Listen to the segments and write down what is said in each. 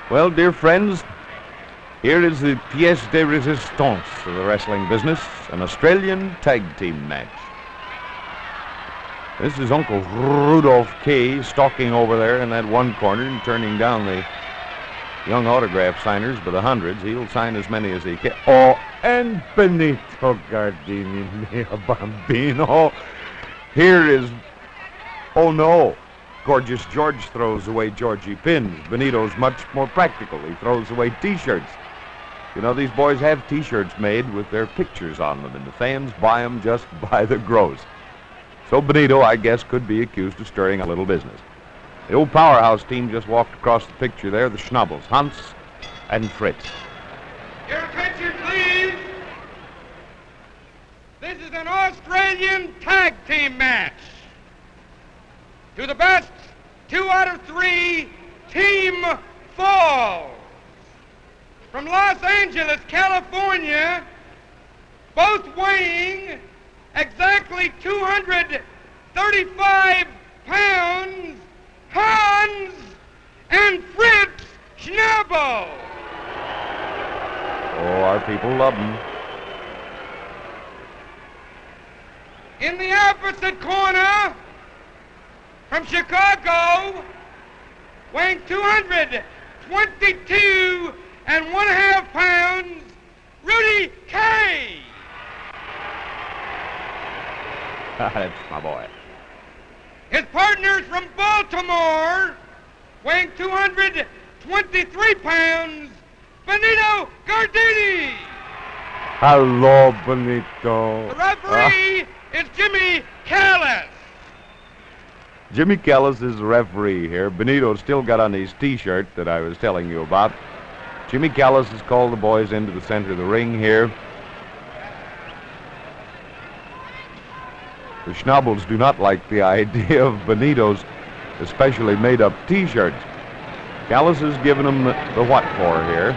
Well, dear friends, here is the pièce de résistance of the wrestling business, an Australian tag team match. This is Uncle Rudolph K. stalking over there in that one corner and turning down the young autograph signers by the hundreds. He'll sign as many as he can. Oh, and Benito Gardini, mio bambino. Here is, oh no, Gorgeous George throws away Georgie pins. Benito's much more practical. He throws away T-shirts. You know, these boys have T-shirts made with their pictures on them, and the fans buy them just by the gross. So Benito, I guess, could be accused of stirring a little business. The old powerhouse team just walked across the picture there, the Schabels, Hans and Fritz. Your attention, please. This is an Australian tag team match. To the best 2 out of 3 team falls. From Los Angeles, California, both weighing exactly 235 pounds, Hans and Fritz Schabel. Oh, our people love them. In the opposite corner, from Chicago, weighing 222.5 pounds, Rudy K. That's my boy. His partners from Baltimore, weighing 223 pounds, Benito Gardini. Hello, Benito. The referee is Jimmy Callis. Jimmy Callis is the referee here. Benito's still got on his T-shirt that I was telling you about. Jimmy Callis has called the boys into the center of the ring here. The Schnabels do not like the idea of Benito's especially made-up T-shirts. Callis has given them the what for here.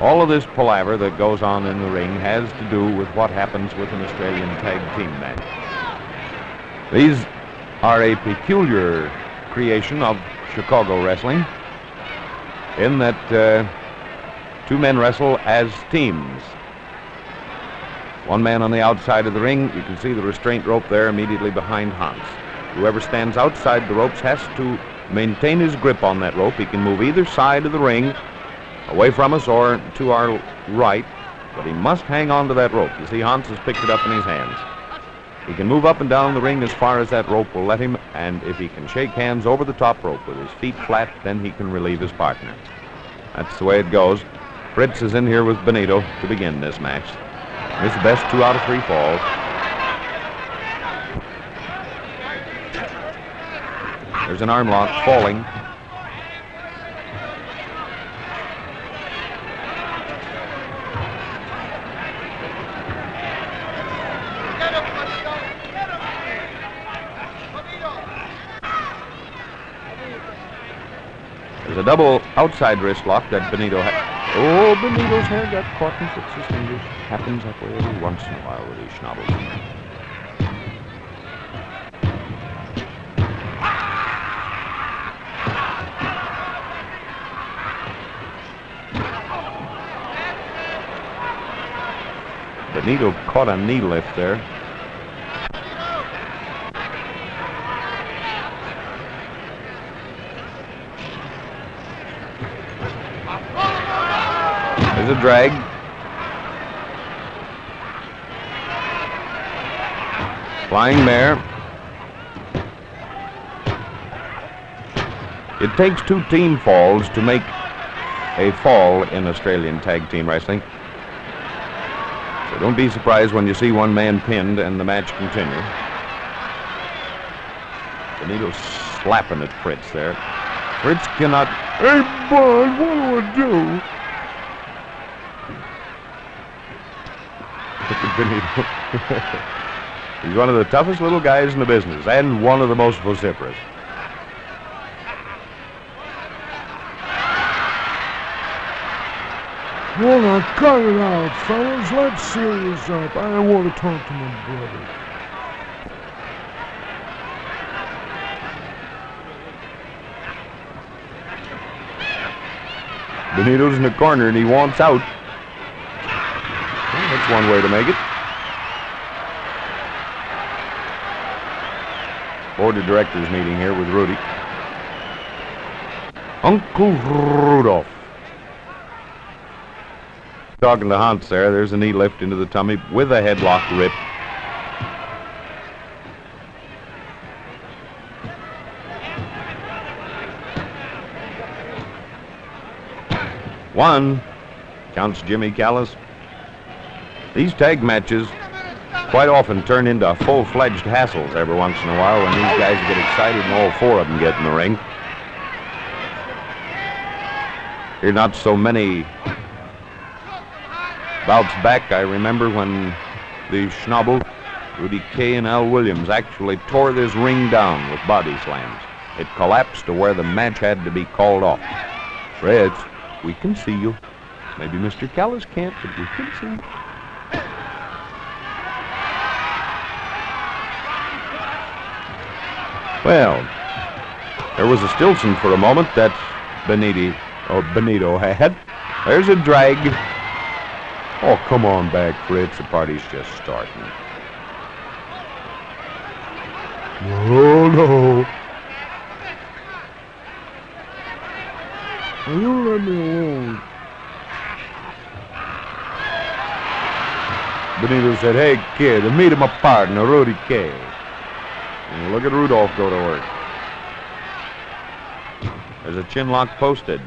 All of this palaver that goes on in the ring has to do with what happens with an Australian tag team match. These are a peculiar creation of Chicago wrestling in that 2 men wrestle as teams. One man on the outside of the ring. You can see the restraint rope there immediately behind Hans. Whoever stands outside the ropes has to maintain his grip on that rope. He can move either side of the ring, away from us or to our right, but he must hang on to that rope. You see, Hans has picked it up in his hands. He can move up and down the ring as far as that rope will let him, and if he can shake hands over the top rope with his feet flat, then he can relieve his partner. That's the way it goes. Fritz is in here with Benito to begin this match. It's the best 2 out of 3 falls. There's an arm lock falling. There's a double outside wrist lock that Benito had. Oh, Benito's hair got caught in Fritz's fingers. Happens that way every once in a while with these Schnabels. Benito caught a knee lift there. There's a drag. Flying mare. It takes 2 team falls to make a fall in Australian tag team wrestling. So don't be surprised when you see one man pinned and the match continue. Benito's slapping at Fritz there. Fritz cannot. Hey, bud, what do I do? Look at Benito. He's one of the toughest little guys in the business and one of the most vociferous. Well, now, cut it out, fellas. Let's seal this up. I want to talk to my brother. Benito's in the corner, and he wants out. Well, that's one way to make it. Board of directors meeting here with Rudy. Uncle Rudolph. Talking to Hans there. There's a knee lift into the tummy with a headlock rip. One. Counts Jimmy Callis. These tag matches quite often turn into full-fledged hassles every once in a while when these guys get excited and all four of them get in the ring. There are not so many bouts back. I remember when the Schabel, Rudy K. and Al Williams actually tore this ring down with body slams. It collapsed to where the match had to be called off. Fritz, we can see you. Maybe Mr. Callis can't, but we can see you. Well, there was a Stilson for a moment that Benito had. There's a drag. Oh, come on back, Fritz. The party's just starting. Oh, no. Will you let me alone? Benito said, hey, kid, meet my partner, Rudy K. And look at Rudolph go to work. There's a chin lock posted.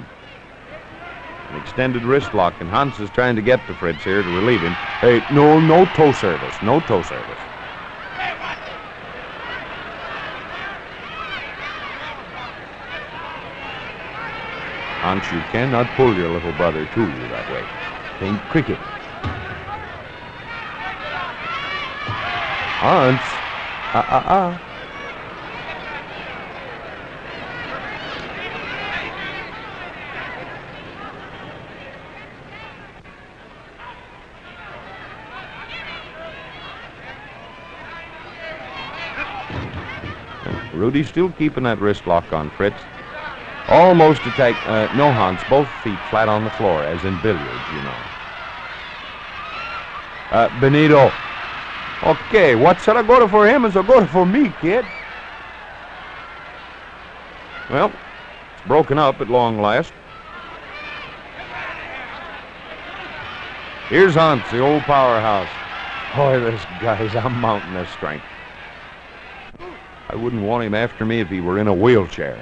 An extended wrist lock, and Hans is trying to get to Fritz here to relieve him. Hey, no toe service. No toe service. Hans, you cannot pull your little brother to you that way. Think cricket. Hans. Rudy's still keeping that wrist lock on Fritz. Almost attack. No, Hans, both feet flat on the floor, as in billiards, you know. Benito. Okay, what's that I go to for him is I go to for me, kid. Well, it's broken up at long last. Here's Hans, the old powerhouse. Boy, this guy's a mountain of strength. I wouldn't want him after me if he were in a wheelchair.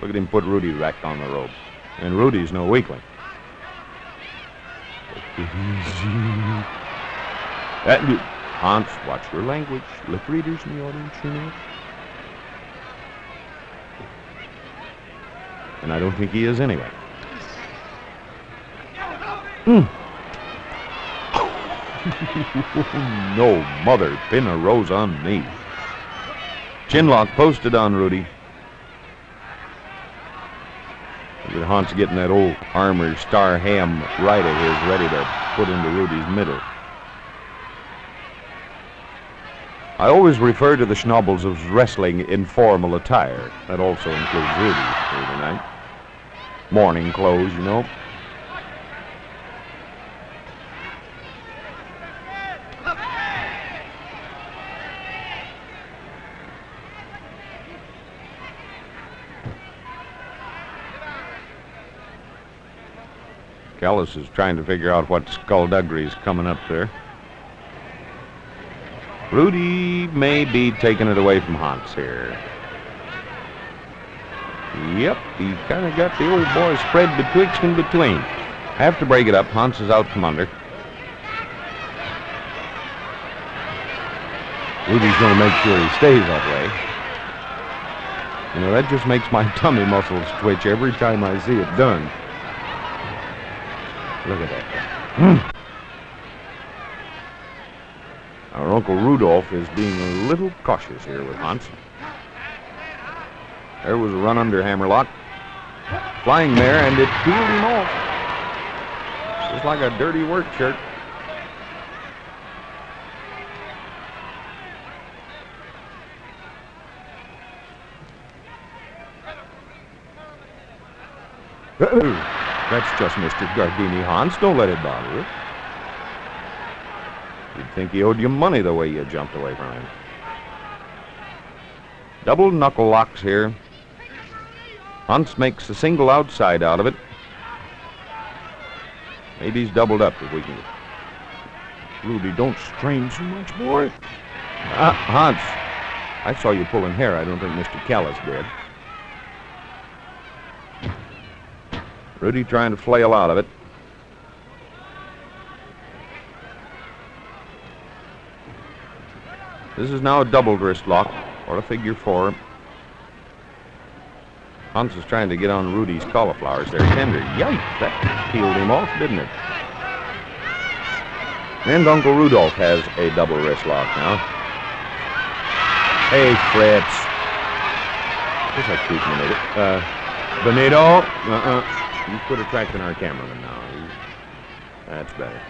Look at him put Rudy back on the ropes. And Rudy's no weakling. Hans, watch your language. Lip readers in the audience, you know. And I don't think he is anyway. No, mother, pin a rose on me. Chinlock posted on Rudy. Look at Hans getting that old armor star ham right of his ready to put into Rudy's middle. I always refer to the Schnabels as wrestling in formal attire. That also includes Rudy here tonight. Morning clothes, you know. Callis is trying to figure out what skullduggery is coming up there. Rudy may be taking it away from Hans here. Yep, he kind of got the old boy spread betwixt and between. Have to break it up. Hans is out from under. Rudy's going to make sure he stays that way. You know, that just makes my tummy muscles twitch every time I see it done. Look at that. Our Uncle Rudolph is being a little cautious here with Hans. There was a run under hammerlock. Flying there, and it peeled him off. just like a dirty work shirt. That's just Mr. Gardini, Hans. Don't let it bother you. You'd think he owed you money the way you jumped away from him. Double knuckle locks here. Hans makes a single outside out of it. Maybe he's doubled up if we can. Rudy, don't strain so much, boy. Hans, I saw you pulling hair. I don't think Mr. Callis did. Rudy trying to flail out of it. This is now a doubled wrist lock, or a figure four. Hans is trying to get on Rudy's cauliflowers there. Tender. Yikes, that peeled him off, didn't it? And Uncle Rudolph has a double wrist lock now. Hey, Fritz. Just like keep Benito. You quit attracting our cameraman now. That's better.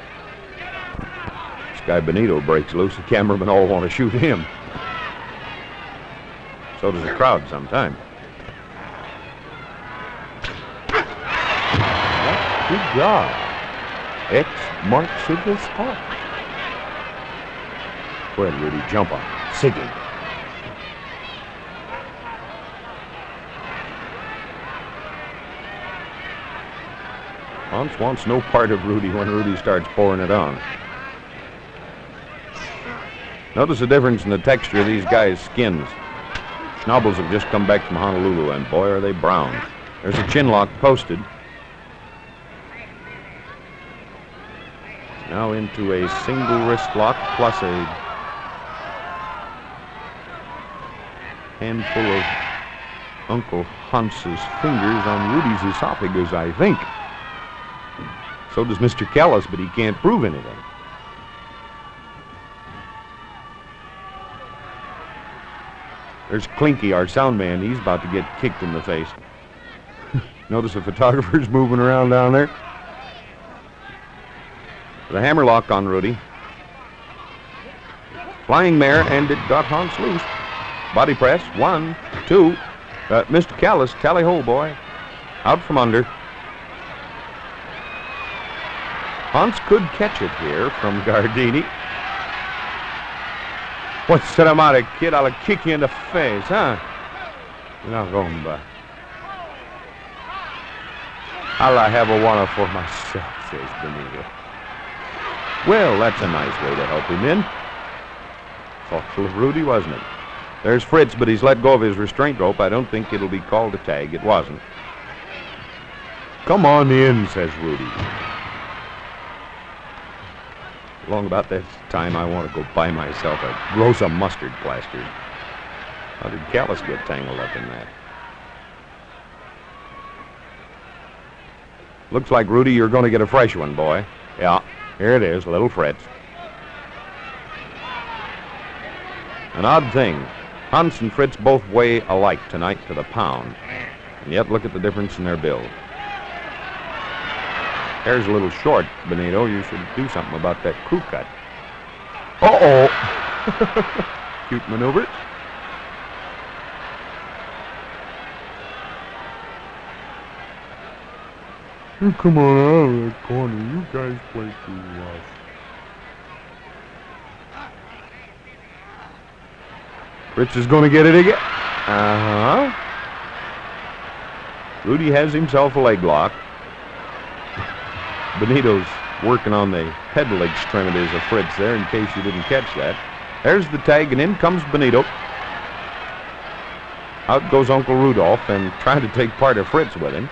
This guy Benito breaks loose, the cameramen all want to shoot him. So does the crowd sometime. Good job. X marks the spot. Go ahead, Rudy, jump on it. Sigging. Hans wants no part of Rudy when Rudy starts pouring it on. Notice the difference in the texture of these guys' skins. Schnabels have just come back from Honolulu, and boy, are they brown. There's a chin lock posted. Now into a single wrist lock plus a handful of Uncle Hans's fingers on Rudy's esophagus, I think. So does Mr. Callis, but he can't prove anything. There's Clinky, our sound man. He's about to get kicked in the face. Notice the photographer's moving around down there. The hammer lock on Rudy. Flying mare, and it got Hans loose. Body press, 1, 2. Mr. Callis, tally ho, boy. Out from under. Hans could catch it here from Gardini. What's the matter, kid? I'll kick you in the face, huh? La rumba. I'll have a one for myself, says Benito. Well, that's a nice way to help him in. Thoughtful of Rudy, wasn't it? There's Fritz, but he's let go of his restraint rope. I don't think it'll be called a tag. It wasn't. Come on in, says Rudy. Along about this time, I want to go buy myself a Rosa mustard plaster. How did Callis get tangled up in that? Looks like, Rudy, you're going to get a fresh one, boy. Yeah, here it is, little Fritz. An odd thing. Hans and Fritz both weigh alike tonight to the pound. And yet, look at the difference in their build. Hair's a little short, Benito. You should do something about that crew cut. Uh-oh. Cute maneuver. You come on out of that corner. You guys play too rough. Fritz is going to get it again. Uh-huh. Rudy has himself a leg lock. Benito's working on the pedal extremities of Fritz there, in case you didn't catch that. There's the tag, and in comes Benito. Out goes Uncle Rudolph, and trying to take part of Fritz with him.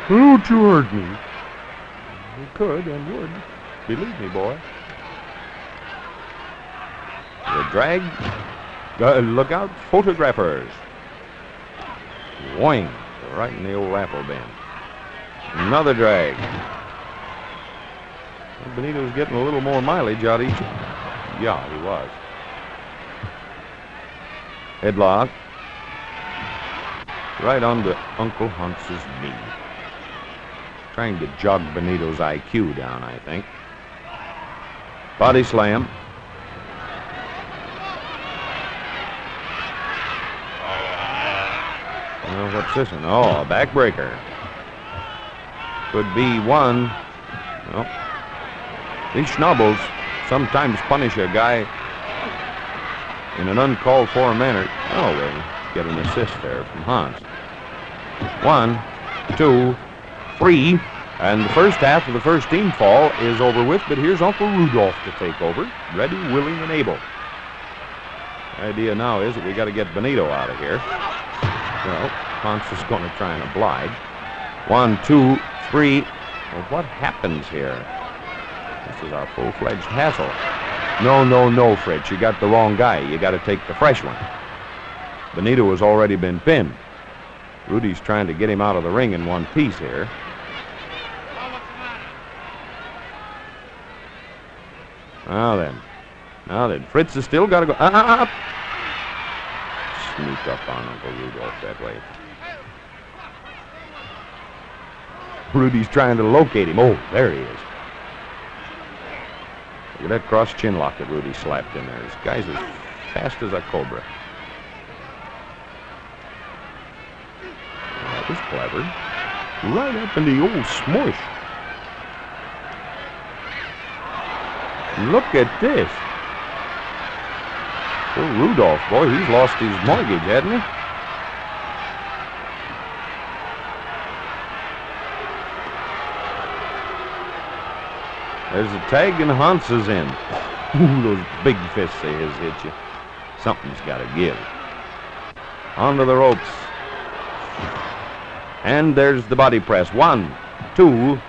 Don't you hurt me. You could and would. Believe me, boy. The drag. Look out, photographers. Wing. Right in the old apple bin. Another drag. Well, Benito's getting a little more mileage out each. Yeah, he was. Headlock. right onto Uncle Hans's knee. Trying to jog Benito's IQ down, I think. Body slam. Well, what's this one? Oh, a backbreaker. Could be one. Well, these Schnabels sometimes punish a guy in an uncalled for manner. Oh, they get an assist there from Hans. 1, 2, 3, and the first half of the first team fall is over with, but here's Uncle Rudolph to take over, ready, willing, and able. The idea now is that we got to get Benito out of here. Well, Hans is going to try and oblige. 1, 2, 3. Well, what happens here? This is our full-fledged hassle. No, Fritz, you got the wrong guy. You got to take the fresh one. Benito has already been pinned. Rudy's trying to get him out of the ring in one piece here. Now then, Fritz has still got to go. Sneak up on Uncle Rudolph that way. Rudy's trying to locate him. Oh, there he is. Look at that cross chin lock that Rudy slapped in there. This guy's as fast as a cobra. That was clever. Right up in the old smush. Look at this. Poor Rudolph, boy, he's lost his mortgage, hasn't he? There's a tag and Hans is in. Ooh, those big fists of his hit you. Something's got to give. Onto the ropes. And there's the body press. 1, 2,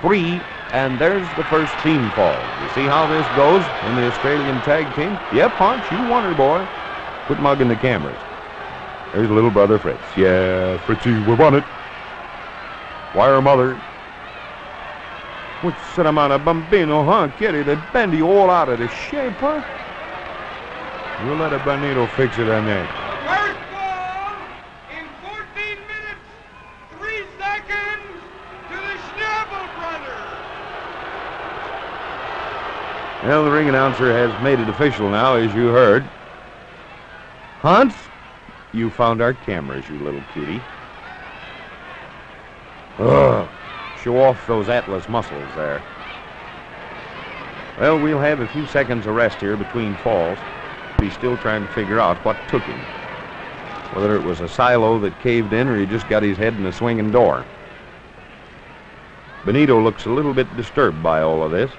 3, and there's the first team fall. You see how this goes in the Australian tag team? Yep, Hans, you won her, boy. Quit mugging the cameras. There's little brother Fritz. Yeah, Fritzy, we're on it. Wire mother. What's that amount of bambino, huh, kitty? They bend you all out of the shape, huh? We'll let a Benito fix it on that. First ball in 14 minutes, 3 seconds to the Schabel brothers. Well, the ring announcer has made it official now, as you heard. Hans, you found our cameras, you little cutie. Ugh. Show off those Atlas muscles there. Well, we'll have a few seconds of rest here between falls. He's still trying to figure out what took him. Whether it was a silo that caved in or he just got his head in a swinging door. Benito looks a little bit disturbed by all of this.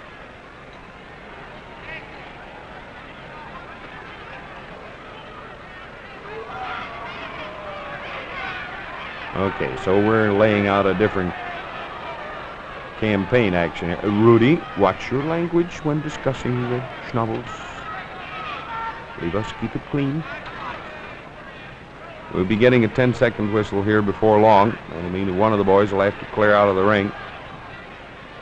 Okay, so we're laying out a different campaign action. Rudy, watch your language when discussing the Schnabels. Leave us keep it clean. We'll be getting a 10-second whistle here before long. That'll mean that one of the boys will have to clear out of the ring.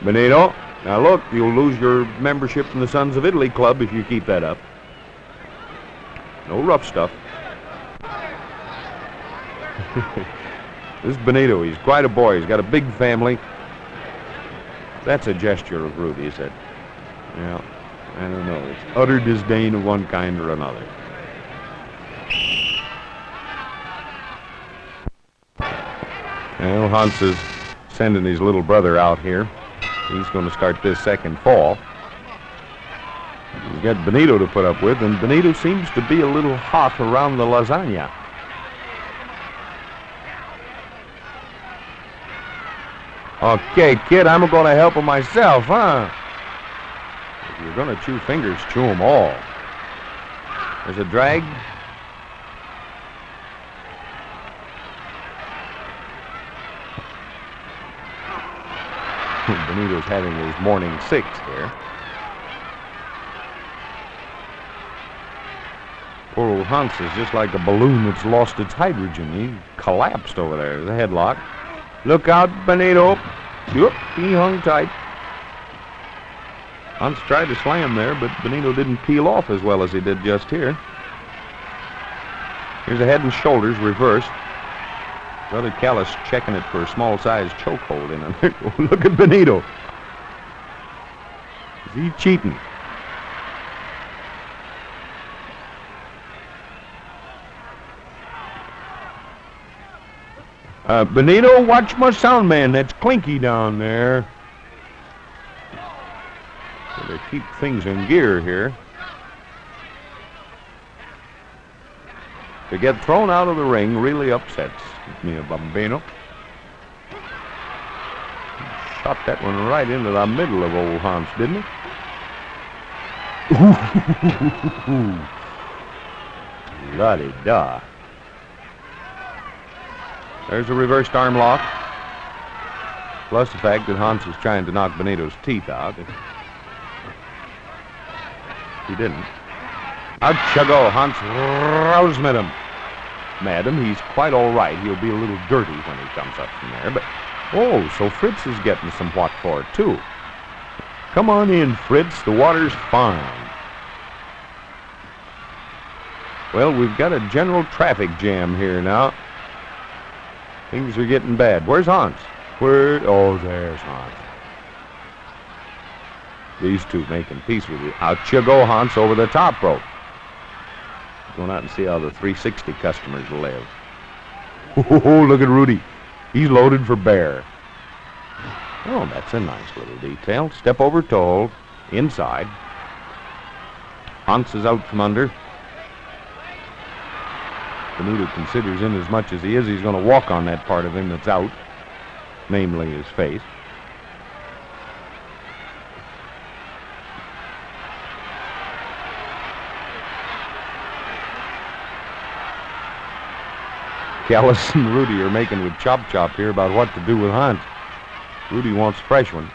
Benito, now look, you'll lose your membership in the Sons of Italy Club if you keep that up. No rough stuff. This is Benito. He's quite a boy. He's got a big family. That's a gesture of Rudy's that, yeah, I don't know. It's utter disdain of one kind or another. Well, Hans is sending his little brother out here. He's going to start this second fall. He's got Benito to put up with, and Benito seems to be a little hot around the lasagna. Okay, kid, I'm going to help him myself, huh? If you're going to chew fingers, chew them all. There's a drag. Benito's having his morning 6 here. Poor old Hans is just like a balloon that's lost its hydrogen. He collapsed over there. The headlock. Look out, Benito. Yep, he hung tight. Hans tried to slam there, but Benito didn't peel off as well as he did just here. Here's a head and shoulders reversed. Brother Callis checking it for a small-sized chokehold in it. Look at Benito. Is he cheating? Benito, watch my sound man. That's Clinky down there. So they keep things in gear here. To get thrown out of the ring really upsets me, Bambino. Shot that one right into the middle of old Hans, didn't it? La-di-da. There's a reversed arm lock. Plus the fact that Hans was trying to knock Benito's teeth out. He didn't. Out you go, Hans Roused him. Madam, he's quite all right. He'll be a little dirty when he comes up from there, but... Oh, so Fritz is getting some what for it, too. Come on in, Fritz. The water's fine. Well, we've got a general traffic jam here now. Things are getting bad. Where's Hans? Oh, there's Hans. These two making peace with you. Out you go, Hans, over the top rope. Going out and see how the 360 customers live. Oh, look at Rudy. He's loaded for bear. Oh, that's a nice little detail. Step over toe hold. Inside. Hans is out from under. Benito considers in as much as he is, he's going to walk on that part of him that's out, namely his face. Callis and Rudy are making with Chop here about what to do with Hans. Rudy wants a fresh one.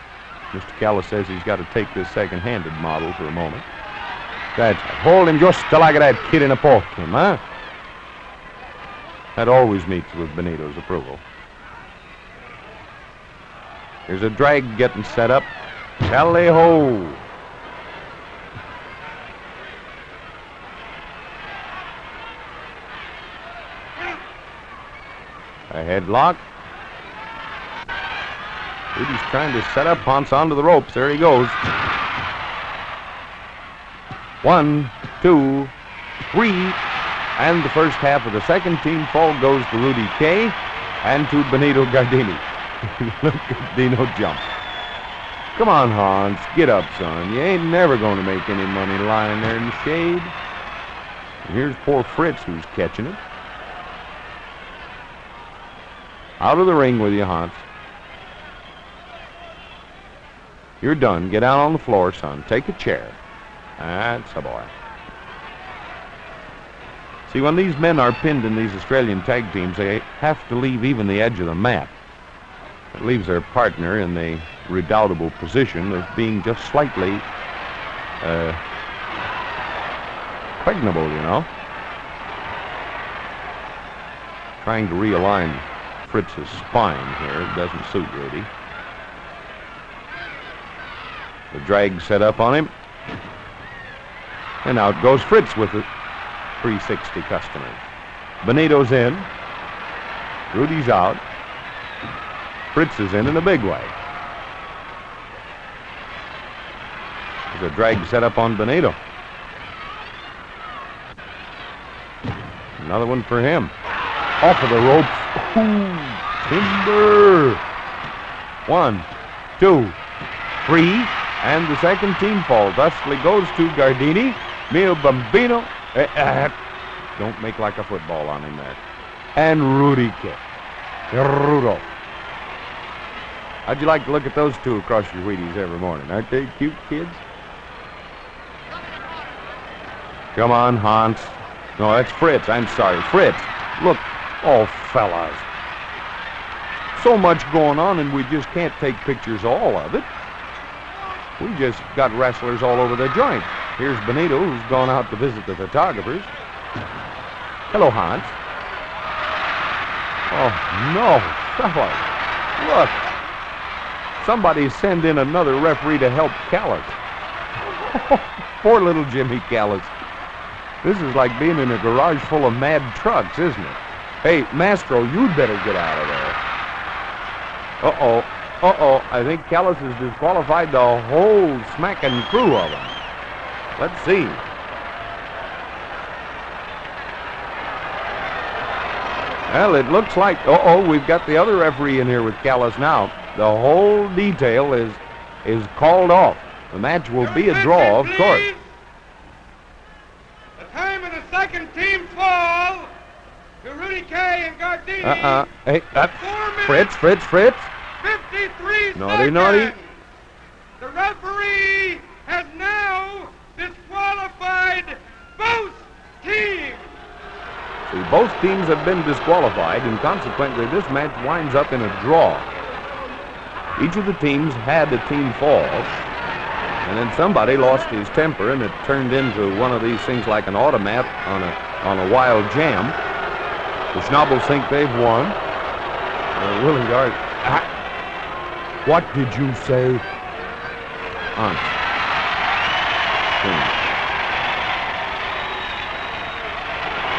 Mr. Callis says he's got to take this second-handed model for a moment. That's right. Hold him just till I get that kid in a poke him, huh? That always meets with Benito's approval. Here's a drag getting set up. Tally-ho! A headlock. Rudy's trying to set up Hans onto the ropes. There he goes. 1, 2, 3. And the first half of the second team fall goes to Rudy K. and to Benito Gardini. Look at Dino jump. Come on, Hans. Get up, son. You ain't never going to make any money lying there in the shade. And here's poor Fritz who's catching it. Out of the ring with you, Hans. You're done. Get out on the floor, son. Take a chair. That's a boy. See, when these men are pinned in these Australian tag teams, they have to leave even the edge of the mat. It leaves their partner in the redoubtable position of being just slightly questionable, you know. Trying to realign Fritz's spine here. It doesn't suit Rudy. The drag set up on him. And out goes Fritz with the 360 customers. Benito's in. Rudy's out. Fritz is in a big way. There's a drag set up on Benito. Another one for him. Off of the ropes. Ooh, timber. 1, 2, 3. And the second team fall. Thusly goes to Gardini. Mio Bambino. Don't make like a football on him there. And Rudy kick. Rudolph. How'd you like to look at those two across your Wheaties every morning? Aren't they cute kids? Come on, Hans. No, that's Fritz. I'm sorry. Fritz. Look. Oh, fellas. So much going on, and we just can't take pictures of all of it. We just got wrestlers all over the joint. Here's Benito, who's gone out to visit the photographers. Hello, Hans. Oh, no, fellas. Look. Somebody send in another referee to help Callis. Poor little Jimmy Callis. This is like being in a garage full of mad trucks, isn't it? Hey, Mastro, you'd better get out of there. Uh-oh. Uh-oh. I think Callis has disqualified the whole smacking crew of them. Let's see. Well, it looks like... Uh-oh, we've got the other referee in here with Callis now. The whole detail is called off. The match will be a draw, of course. The time of the second team fall to Rudy K. and Gardini. Hey, that's 4 minutes, Fritz. 53 Naughty, seconds. naughty. The referee has now disqualified both teams. See, both teams have been disqualified, and consequently this match winds up in a draw. Each of the teams had a team fall, and then somebody lost his temper, and it turned into one of these things like an automat on a wild jam. The Schnabels think they've won. Willingard. What did you say?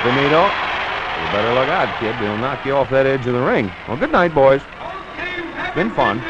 Benito, you better look out, kid. They'll knock you off that edge of the ring. Well, good night, boys. Been fun.